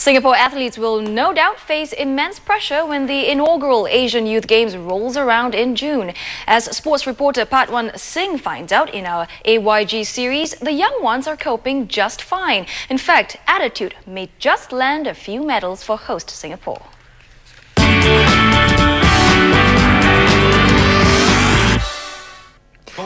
Singapore athletes will no doubt face immense pressure when the inaugural Asian Youth Games rolls around in June. As sports reporter Patwant Singh finds out in our AYG series, the young ones are coping just fine. In fact, attitude may just land a few medals for host Singapore.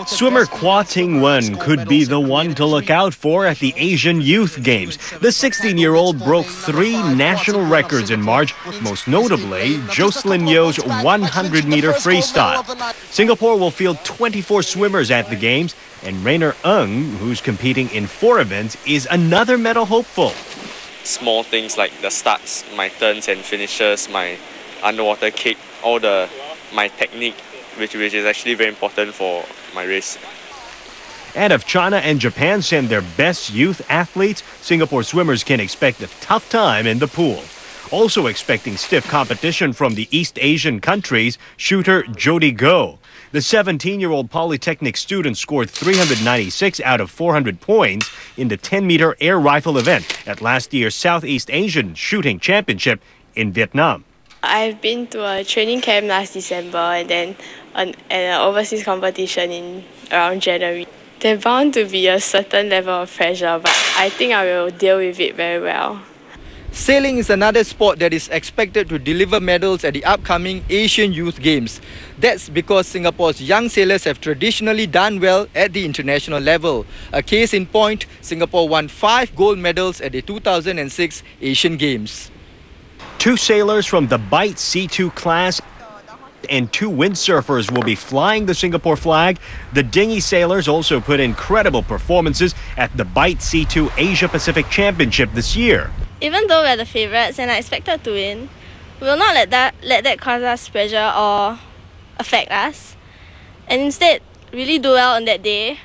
Swimmer Quah Ting Wen could be the one to look out for at the Asian Youth Games. The 16-year-old broke 3 national records in March, most notably Joscelin Yeo's 100-meter freestyle. Singapore will field 24 swimmers at the Games, and Rainer Ng, who's competing in 4 events, is another medal hopeful. Small things like the starts, my turns and finishes, my underwater kick, my technique, which is actually very important for my race. And if China and Japan send their best youth athletes, Singapore swimmers can expect a tough time in the pool. Also expecting stiff competition from the East Asian countries, shooter Jody Goh. The 17-year-old Polytechnic student scored 396 out of 400 points in the 10-meter air rifle event at last year's Southeast Asian Shooting Championship in Vietnam. I've been to a training camp last December and then an overseas competition in around January. There's bound to be a certain level of pressure, but I think I will deal with it very well. Sailing is another sport that is expected to deliver medals at the upcoming Asian Youth Games. That's because Singapore's young sailors have traditionally done well at the international level. A case in point, Singapore won 5 gold medals at the 2006 Asian Games. 2 sailors from the Bight C2 class and 2 windsurfers will be flying the Singapore flag. The dinghy sailors also put in incredible performances at the Bight C2 Asia Pacific Championship this year. Even though we're the favourites and are expected to win, we will not let that cause us pressure or affect us, and instead really do well on that day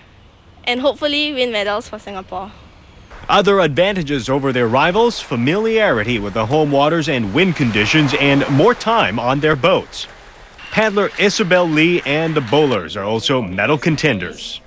and hopefully win medals for Singapore. Other advantages over their rivals: familiarity with the home waters and wind conditions and more time on their boats. Paddler Isabel Lee and the bowlers are also medal contenders.